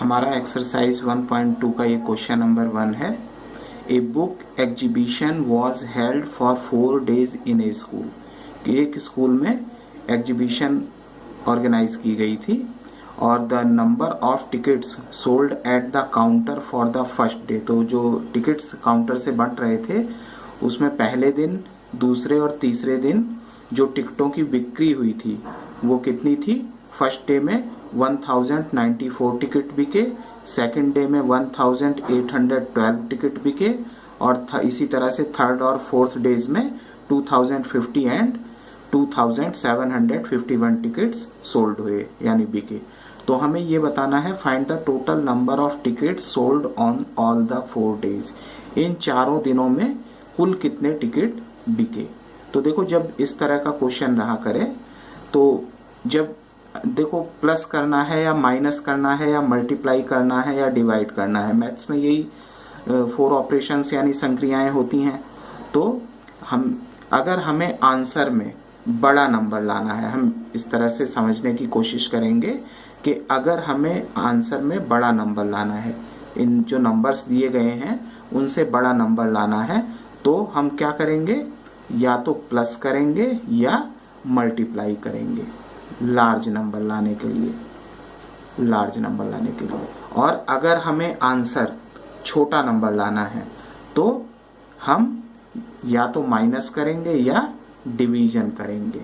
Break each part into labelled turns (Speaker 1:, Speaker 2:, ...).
Speaker 1: हमारा एक्सरसाइज 1.2 का ये क्वेश्चन नंबर 1 है। A book exhibition was held for 4 days in A school. एक स्कूल में एग्जीबिशन ऑर्गेनाइज की गई थी और the number of tickets sold at the counter for the first day. तो जो टिकट्स काउंटर से बंट रहे थे उसमें पहले दिन, दूसरे और तीसरे दिन जो टिकटों की बिक्री हुई थी वो कितनी थी। फर्स्ट डे में 1094 टिकट बिके, सेकंड डे में 1812 टिकट बिके और इसी तरह से थर्ड और फोर्थ डेज में 2050 एंड 2751 टिकट्स सोल्ड हुए यानी बिके। तो हमें ये बताना है find the total number of tickets sold on all the 4 days। इन चारों दिनों में कुल कितने टिकट बिके। तो देखो जब इस तरह का क्वेश्चन रहा करे तो जब देखो प्लस करना है या माइनस करना है या मल्टीप्लाई करना है या डिवाइड करना है, मैथ्स में यही 4 ऑपरेशंस यानी संक्रियाएं होती हैं। तो अगर हमें आंसर में बड़ा नंबर लाना है, हम इस तरह से समझने की कोशिश करेंगे कि अगर हमें आंसर में बड़ा नंबर लाना है, इन जो नंबर्स दिए गए हैं उनसे बड़ा नंबर लाना है, तो हम क्या करेंगे, या तो प्लस करेंगे या मल्टीप्लाई करेंगे लार्ज नंबर लाने के लिए। और अगर हमें आंसर छोटा नंबर लाना है तो हम या तो माइनस करेंगे या डिवीजन करेंगे।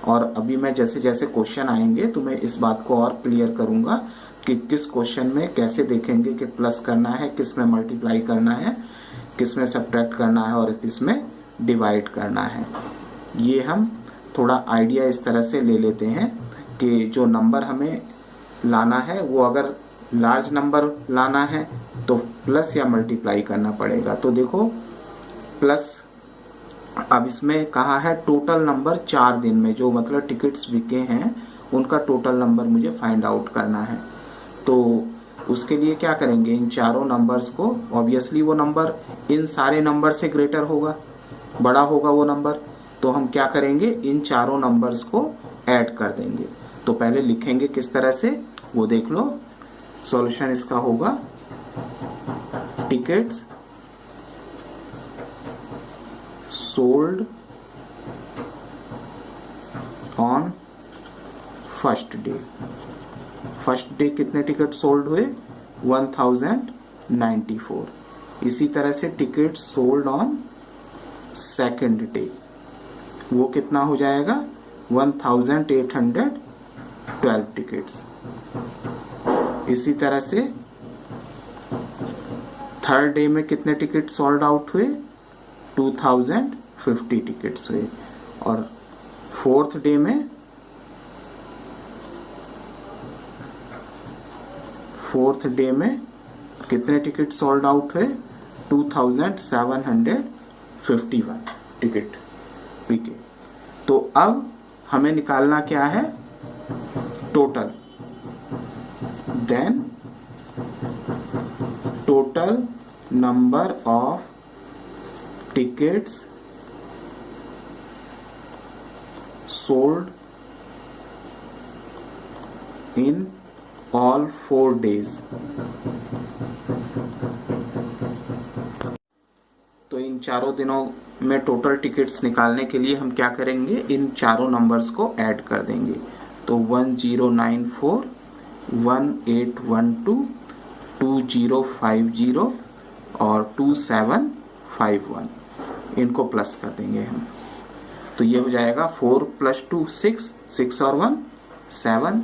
Speaker 1: और अभी मैं जैसे जैसे क्वेश्चन आएंगे तो मैं इस बात को और क्लियर करूंगा कि किस क्वेश्चन में कैसे देखेंगे कि प्लस करना है, किस में मल्टीप्लाई करना है, किस में सब्ट्रैक्ट करना है और किस में डिवाइड करना है। ये हम थोड़ा आइडिया इस तरह से ले लेते हैं कि जो नंबर हमें लाना है वो अगर लार्ज नंबर लाना है तो प्लस या मल्टीप्लाई करना पड़ेगा। तो देखो प्लस, अब इसमें कहा है टोटल नंबर 4 दिन में जो मतलब टिकट्स बिके हैं उनका टोटल नंबर मुझे फाइंड आउट करना है। तो उसके लिए क्या करेंगे, इन चारों नंबर्स को, ऑब्वियसली वो नंबर इन सारे नंबर से ग्रेटर होगा, बड़ा होगा वो नंबर, तो हम क्या करेंगे, इन चारों नंबर्स को ऐड कर देंगे। तो पहले लिखेंगे किस तरह से वो देख लो। सॉल्यूशन इसका होगा tickets sold on first day. First day कितने टिकट सोल्ड हुए, 1094। इसी तरह से ticket sold on second day, वो कितना हो जाएगा, 1812 टिकट्स। इसी तरह से थर्ड डे में कितने टिकट सोल्ड आउट हुए, 2050 टिकट्स हुए। और फोर्थ डे में कितने टिकट सोल्ड आउट हुए, 2751 टिकट बिके। तो अब हमें निकालना क्या है, total. Then total number of tickets sold in all 4 days। तो इन चारों दिनों में टोटल टिकट्स निकालने के लिए हम क्या करेंगे, इन चारों नंबर्स को ऐड कर देंगे। तो 1094, 1812, 2050 और 2751, इनको प्लस कर देंगे हम। तो ये हो जाएगा 4 + 2 6, 6 और 1 7,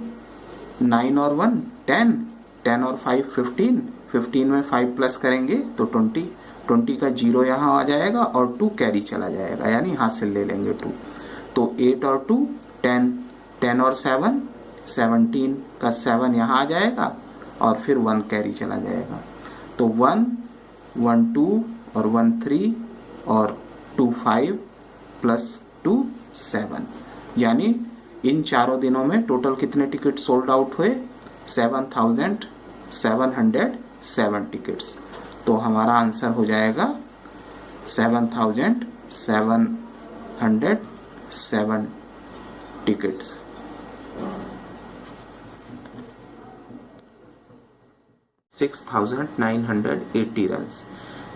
Speaker 1: 9 और 1 10, 10 और 5 15, 15 में 5 प्लस करेंगे तो 20, 20 का 0 यहाँ आ जाएगा और 2 कैरी चला जाएगा यानी हासिल ले लेंगे 2। तो 8 और 2 10, 10 और 7 17 का 7 यहाँ आ जाएगा और फिर 1 कैरी चला जाएगा। तो 1 1 2 और 1 3 और 2 5 + 2 7, यानी इन चारों दिनों में टोटल कितने टिकट सोल्ड आउट हुए, 7707 टिकट्स। तो हमारा आंसर हो जाएगा 7707 टिकट्स। 6,980 रन्स।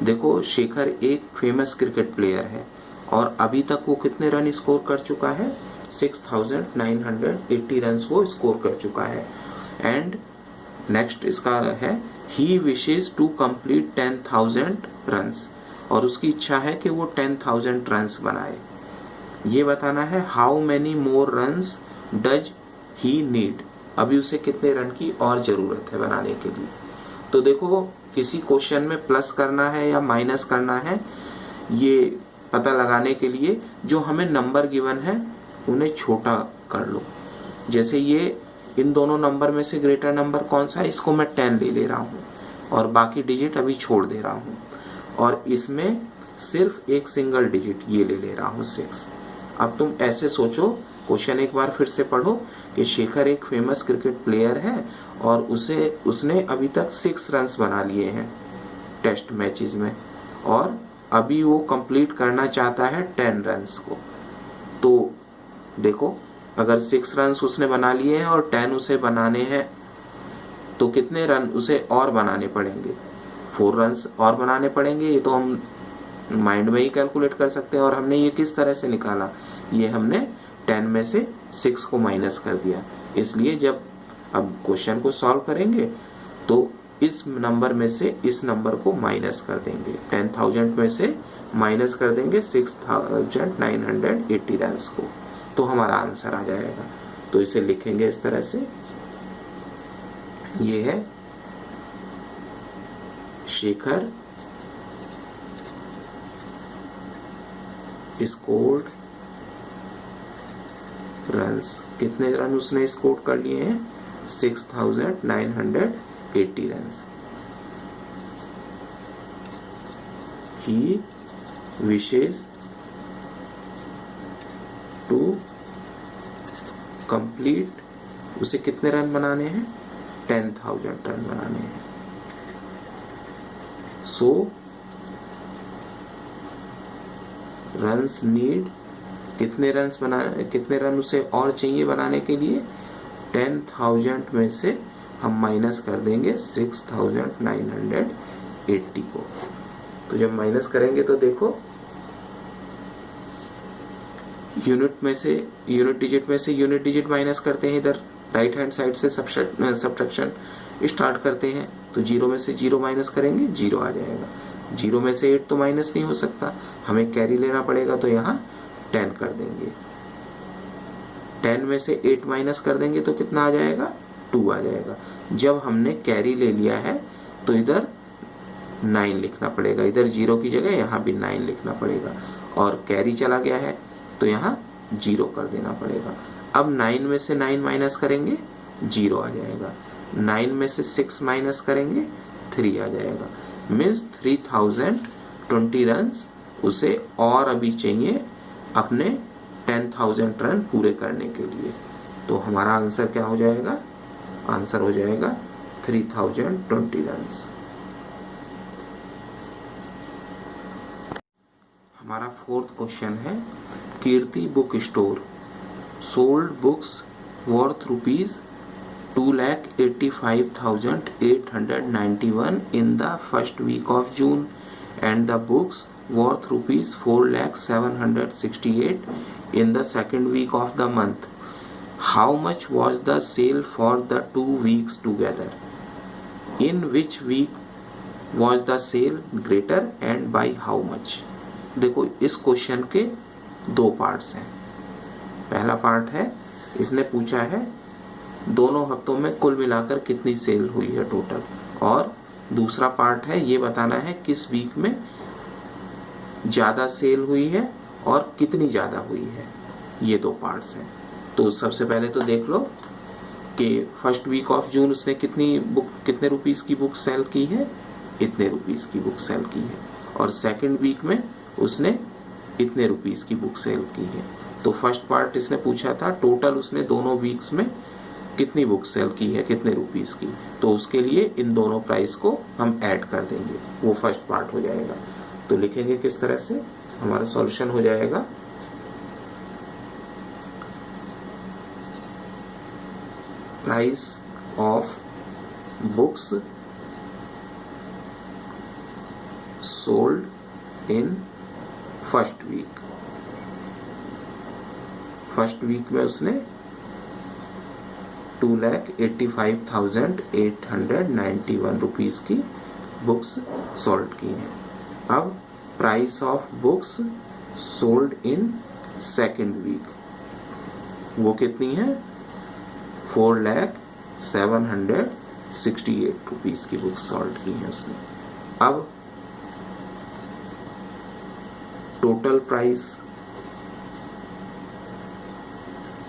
Speaker 1: देखो शेखर एक फेमस क्रिकेट प्लेयर है और अभी तक वो कितने रन स्कोर कर चुका है? 6,980 रन्स वो स्कोर कर चुका है। एंड नेक्स्ट इसका है he wishes to complete 10,000 runs, और उसकी इच्छा है कि वो 10,000 रन्स बनाए। ये बताना है how many more runs does he need, अभी उसे कितने रन की और जरूरत है बनाने के लिए। तो देखो किसी क्वेश्चन में प्लस करना है या माइनस करना है, ये पता लगाने के लिए जो हमें नंबर गिवन है उन्हें छोटा कर लो। जैसे ये इन दोनों नंबर में से ग्रेटर नंबर कौन सा है, इसको मैं 10 ले रहा हूँ और बाकी डिजिट अभी छोड़ दे रहा हूँ, और इसमें सिर्फ एक सिंगल डिजिट ये ले रहा हूँ 6। अब तुम ऐसे सोचो, क्वेश्चन एक बार फिर से पढ़ो कि शेखर एक फेमस क्रिकेट प्लेयर है और उसने अभी तक 6 रन्स बना लिए हैं टेस्ट मैचेस में, और अभी वो कंप्लीट करना चाहता है 10 रन्स को। तो देखो अगर 6 रन्स उसने बना लिए हैं और 10 उसे बनाने हैं तो कितने रन उसे और बनाने पड़ेंगे? 4 रन्स और बनाने पड़ेंगे। ये तो हम माइंड में ही कैलकुलेट कर सकते हैं। और हमने ये किस तरह से निकाला? ये हमने 10 में से 6 को माइनस कर दिया। इसलिए जब अब क्वेश्चन को सॉल्व करेंगे तो इस नंबर में से इस नंबर को माइनस कर देंगे, 10,000 में से माइनस कर देंगे 6,980 रन्स को, तो हमारा आंसर आ जाएगा। तो इसे लिखेंगे इस तरह से, ये है शेखर स्कोर्ड रन्स, कितने रन उसने स्कोर कर लिए हैं? 6,980 runs. He wishes to complete, उसे कितने रन बनाने हैं? 10,000 रन बनाने हैं। सो रन्स नीड, कितने रन उसे और चाहिए बनाने के लिए? 10,000 में से हम माइनस कर देंगे 6,980 को। तो जब माइनस करेंगे तो देखो यूनिट डिजिट में से यूनिट डिजिट माइनस करते हैं, इधर राइट हैंड साइड से सब्ट्रैक्शन स्टार्ट करते हैं। तो 0 में से 0 माइनस करेंगे, 0 आ जाएगा। 0 में से 8 तो माइनस नहीं हो सकता, हमें कैरी लेना पड़ेगा, तो यहाँ 10 कर देंगे। 10 में से 8 माइनस कर देंगे तो कितना आ जाएगा? 2 आ जाएगा। जब हमने कैरी ले लिया है तो इधर 9 लिखना पड़ेगा, इधर 0 की जगह यहाँ भी 9 लिखना पड़ेगा, और कैरी चला गया है तो यहाँ 0 कर देना पड़ेगा। अब 9 में से 9 माइनस करेंगे, 0 आ जाएगा। 9 में से 6 माइनस करेंगे, 3 आ जाएगा। मीन्स 3,020 रन उसे और अभी चाहिए अपने 10,000 रन पूरे करने के लिए। तो हमारा आंसर क्या हो जाएगा? आंसर हो जाएगा 3,020 रन। हमारा 4th क्वेश्चन है, Kirti book store sold books worth ₹2,85,891 in the first week of June and the books worth ₹4,07,68 in the second week of the month. How much was the sale for the 2 weeks together? In which week was the sale greater and by how much? देखो इस question के 2 parts हैं। पहला part है, इसने पूछा है दोनों हफ्तों में कुल मिलाकर कितनी सेल हुई है टोटल, और दूसरा पार्ट है ये बताना है किस वीक में ज्यादा सेल हुई है और कितनी ज्यादा हुई है। ये 2 पार्ट्स हैं। तो सबसे पहले तो देख लो कि फर्स्ट वीक ऑफ जून उसने कितने रुपीस की बुक सेल की है, इतने रुपीस की बुक सेल की है, और सेकंड वीक में उसने इतने रुपीस की बुक सेल की है। तो फर्स्ट पार्ट इसने पूछा था टोटल उसने दोनों वीक्स में कितनी बुक सेल की है, कितने रुपीस की, तो उसके लिए इन दोनों प्राइस को हम ऐड कर देंगे, वो फर्स्ट पार्ट हो जाएगा। तो लिखेंगे किस तरह से, हमारा सॉल्यूशन हो जाएगा price of books sold in first week. First week में उसने 2,85,891 रुपीज की बुक्स सोल्ड की हैं। अब price of books sold in second week वो कितनी है? 4,07,68 रुपीज की बुक्स सोल्ड की हैं उसने। अब total price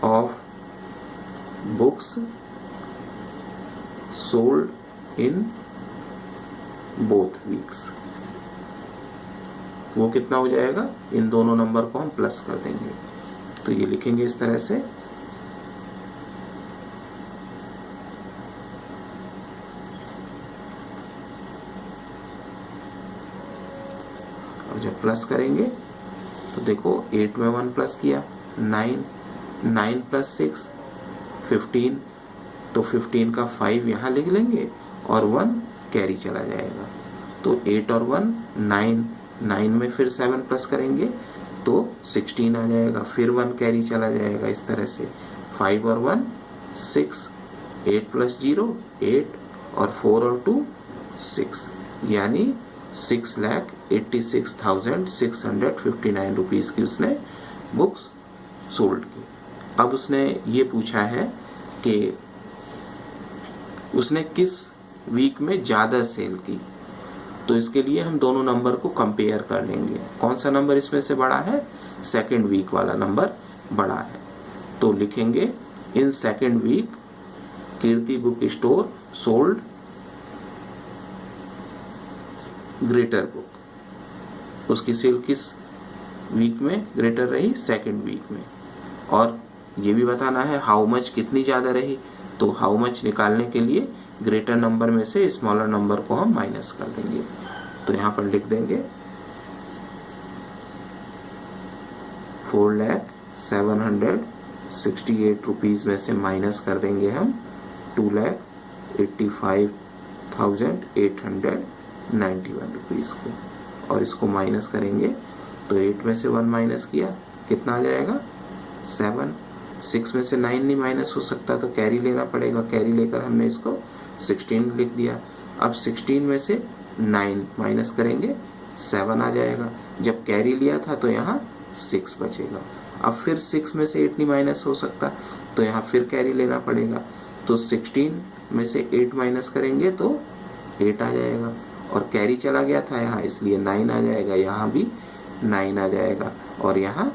Speaker 1: of books sold in both weeks वो कितना हो जाएगा? इन दोनों नंबर को हम प्लस कर देंगे, तो ये लिखेंगे इस तरह से। और जब प्लस करेंगे तो देखो 8 में 1 प्लस किया 9, 9 प्लस 6 15, तो 15 का 5 यहाँ लिख लेंगे और 1 कैरी चला जाएगा, तो 8 और 1 9, 9 में फिर 7 प्लस करेंगे तो 16 आ जाएगा, फिर 1 कैरी चला जाएगा। इस तरह से 5 और 1 6, 8 प्लस 0 8 और 4 और 2 6, यानी 6,86,659 रुपीज की उसने बुक्स सोल्ड की। अब उसने ये पूछा है कि उसने किस वीक में ज्यादा सेल की, तो इसके लिए हम दोनों नंबर को कंपेयर कर लेंगे। कौन सा नंबर इसमें से बड़ा है? सेकेंड वीक वाला नंबर बड़ा है, तो लिखेंगे in second week Kirti book store sold greater book. उसकी सेल किस वीक में ग्रेटर रही? सेकेंड वीक में। और ये भी बताना है हाउ मच कितनी ज्यादा रही, तो हाउ मच निकालने के लिए ग्रेटर नंबर में से स्मॉलर नंबर को हम माइनस कर देंगे, तो यहां पर लिख देंगे 4,07,68 रुपीज में से माइनस कर देंगे हम 2,85,891 रुपीज को, और इसको माइनस करेंगे तो 8 में से 1 माइनस किया कितना आ जाएगा? 7। 6 में से 9 नहीं माइनस हो सकता, तो कैरी लेना पड़ेगा, कैरी लेकर हमने इसको 16 लिख दिया। अब 16 में से 9 माइनस करेंगे 7 आ जाएगा, जब कैरी लिया था तो यहाँ 6 बचेगा। अब फिर 6 में से 8 नहीं माइनस हो सकता, तो यहाँ फिर कैरी लेना पड़ेगा, तो 16 में से 8 माइनस करेंगे तो 8 आ जाएगा, और कैरी चला गया था यहाँ इसलिए 9 आ जाएगा, यहाँ भी 9 आ जाएगा, और यहाँ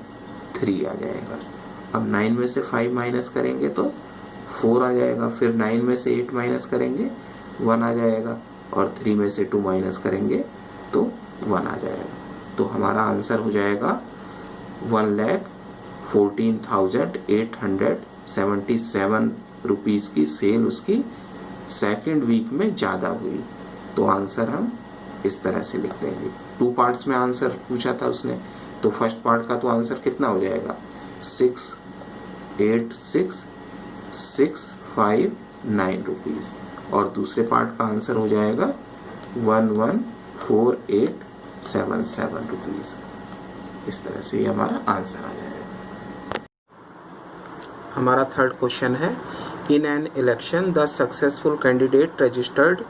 Speaker 1: 3 आ जाएगा। अब 9 में से 5 माइनस करेंगे तो 4 आ जाएगा, फिर 9 में से 8 माइनस करेंगे 1 आ जाएगा, और 3 में से 2 माइनस करेंगे तो 1 आ जाएगा। तो हमारा आंसर हो जाएगा 1,14,877 रुपीज की सेल उसकी सेकेंड वीक में ज्यादा हुई। तो आंसर हम इस तरह से लिख देंगे। 2 पार्ट्स में आंसर पूछा था उसने, तो फर्स्ट पार्ट का तो आंसर कितना हो जाएगा? 686,659 रुपीज, और दूसरे पार्ट का आंसर हो जाएगा 114877 रुपीज। इस तरह से ये हमारा आंसर आ जाएगा। हमारा थर्ड क्वेश्चन है, in an election the successful candidate registered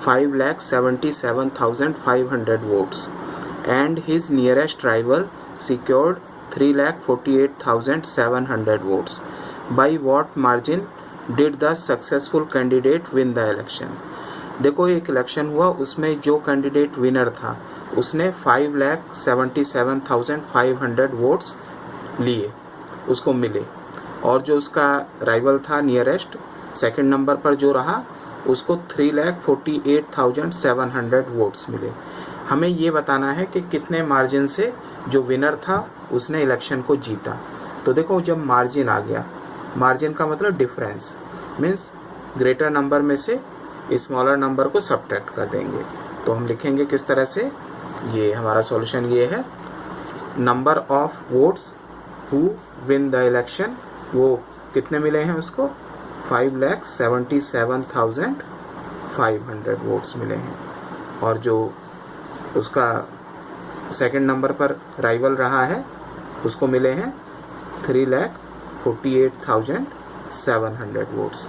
Speaker 1: 5,77,500 votes and his nearest rival secured 3,48,700 votes. By what margin did the successful candidate win the election? देखो एक इलेक्शन हुआ, उसमें जो कैंडिडेट विनर था उसने 5,77,500 वोट्स लिए, उसको मिले, और जो उसका राइवल था नियरेस्ट सेकंड नंबर पर जो रहा उसको 3,48,700 वोट्स मिले। हमें ये बताना है कि कितने मार्जिन से जो विनर था उसने इलेक्शन को जीता। तो देखो जब मार्जिन आ गया, मार्जिन का मतलब डिफरेंस, मीन्स ग्रेटर नंबर में से स्मॉलर नंबर को सब्ट्रैक्ट कर देंगे। तो हम लिखेंगे किस तरह से, ये हमारा सॉल्यूशन ये है, number of votes who win the election, वो कितने मिले हैं उसको? 5,77,500 वोट्स मिले हैं, और जो उसका सेकंड नंबर पर राइवल रहा है उसको मिले हैं 3,48,700 वोट्स।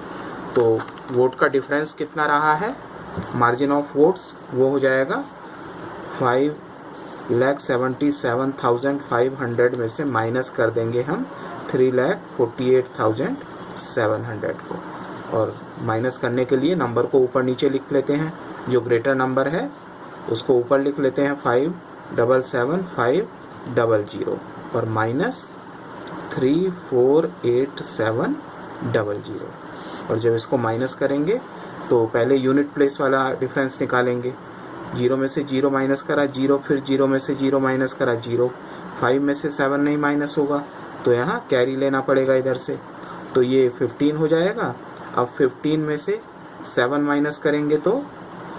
Speaker 1: तो वोट का डिफरेंस कितना रहा है, मार्जिन ऑफ वोट्स वो हो जाएगा 5,77,500 में से माइनस कर देंगे हम 3,48,700 को, और माइनस करने के लिए नंबर को ऊपर नीचे लिख लेते हैं। जो ग्रेटर नंबर है उसको ऊपर लिख लेते हैं 5,77,500 और माइनस 3,48,700। और जब इसको माइनस करेंगे तो पहले यूनिट प्लेस वाला डिफरेंस निकालेंगे। 0 में से 0 माइनस करा 0, फिर 0 में से 0 माइनस करा 0, 5 में से 7 नहीं माइनस होगा तो यहाँ कैरी लेना पड़ेगा इधर से, तो ये 15 हो जाएगा। अब 15 में से 7 माइनस करेंगे तो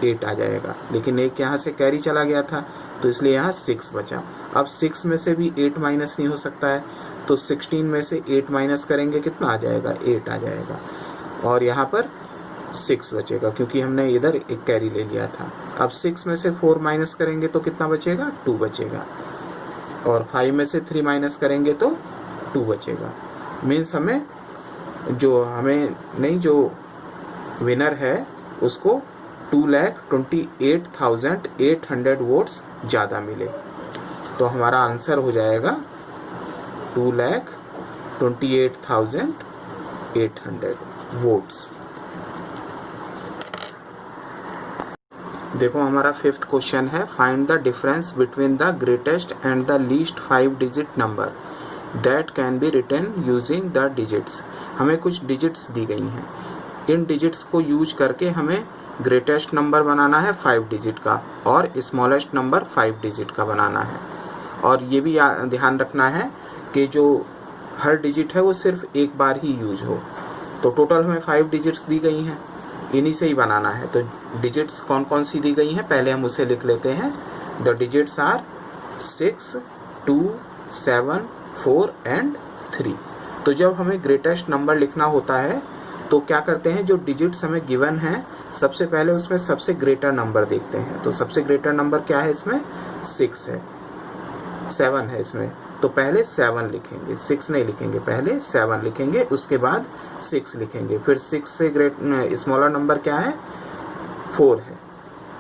Speaker 1: 8 आ जाएगा, लेकिन एक यहाँ से कैरी चला गया था तो इसलिए यहाँ 6 बचा। अब 6 में से भी 8 माइनस नहीं हो सकता है, तो 16 में से 8 माइनस करेंगे कितना आ जाएगा, 8 आ जाएगा, और यहाँ पर 6 बचेगा क्योंकि हमने इधर एक कैरी ले लिया था। अब 6 में से 4 माइनस करेंगे तो कितना बचेगा, 2 बचेगा, और 5 में से 3 माइनस करेंगे तो 2 बचेगा। मीन्स हमें जो विनर है उसको 2,28,800 वोट्स ज़्यादा मिले। तो हमारा आंसर हो जाएगा 2,28,800 वोट्स। देखो हमारा 5th क्वेश्चन है, find the difference between the greatest and the least 5 digit number that can be written using the digits. हमें कुछ डिजिट्स दी गई हैं, इन डिजिट्स को यूज करके हमें ग्रेटेस्ट नंबर बनाना है 5 डिजिट का और स्मॉलेस्ट नंबर 5 डिजिट का बनाना है। और ये भी ध्यान रखना है कि जो हर डिजिट है वो सिर्फ एक बार ही यूज हो। तो टोटल हमें 5 डिजिट्स दी गई हैं, इन्हीं से ही बनाना है। तो डिजिट्स कौन कौन सी दी गई हैं पहले हम उसे लिख लेते हैं। The digits are 6, 2, 7, 4 and 3। तो जब हमें ग्रेटेस्ट नंबर लिखना होता है तो क्या करते हैं, जो डिजिट्स हमें गिवन हैं सबसे पहले उसमें सबसे ग्रेटर नंबर देखते हैं। तो सबसे ग्रेटर नंबर क्या है, इसमें 6 है, 7 है इसमें, तो पहले 7 लिखेंगे, 6 नहीं लिखेंगे, पहले 7 लिखेंगे, उसके बाद 6 लिखेंगे, फिर 6 से स्मॉलर नंबर क्या है, 4 है,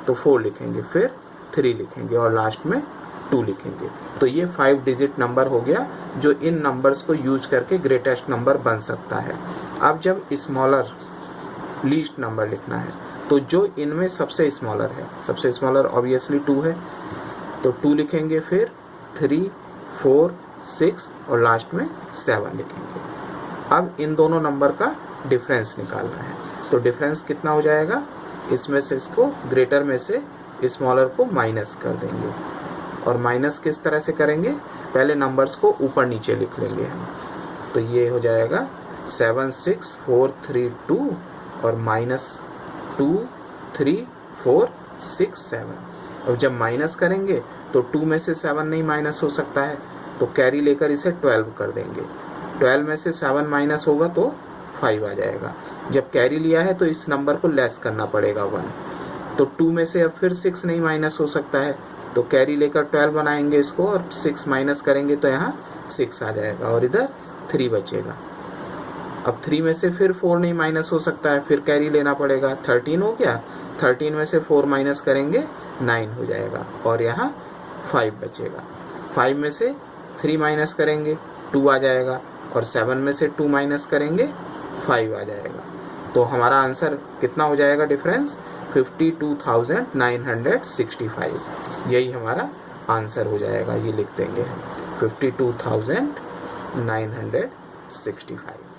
Speaker 1: तो 4 लिखेंगे, फिर 3 लिखेंगे और लास्ट में 2 लिखेंगे। तो ये 5 डिजिट नंबर हो गया जो इन नंबर्स को यूज करके ग्रेटेस्ट नंबर बन सकता है। अब जब स्मॉलर लीस्ट नंबर लिखना है तो जो इनमें सबसे स्मॉलर है, सबसे स्मॉलर ऑब्वियसली 2 है, तो 2 लिखेंगे, फिर 3, 4, 6 और लास्ट में 7 लिखेंगे। अब इन दोनों नंबर का डिफरेंस निकालना है, तो डिफरेंस कितना हो जाएगा, इसमें से इसको ग्रेटर में से स्मॉलर को माइनस कर देंगे। और माइनस किस तरह से करेंगे, पहले नंबर्स को ऊपर नीचे लिख लेंगे हम। तो ये हो जाएगा 7, 6, 4, 3, 2 और माइनस 2, 3, 4, 6, 7। और जब माइनस करेंगे तो 2 में से 7 नहीं माइनस हो सकता है, तो कैरी लेकर इसे 12 कर देंगे। 12 में से 7 माइनस होगा तो 5 आ जाएगा। जब कैरी लिया है तो इस नंबर को लेस करना पड़ेगा 1, तो 2 में से अब फिर 6 नहीं माइनस हो सकता है, तो कैरी लेकर 12 बनाएंगे इसको और 6 माइनस करेंगे तो यहाँ 6 आ जाएगा और इधर 3 बचेगा। अब 3 में से फिर 4 नहीं माइनस हो सकता है, फिर कैरी लेना पड़ेगा, 13 हो गया, 13 में से 4 माइनस करेंगे 9 हो जाएगा और यहाँ 5 बचेगा। 5 में से 3 माइनस करेंगे 2 आ जाएगा और 7 में से 2 माइनस करेंगे 5 आ जाएगा। तो हमारा आंसर कितना हो जाएगा डिफरेंस, 52,965। यही हमारा आंसर हो जाएगा, ये लिख देंगे हम 52,965।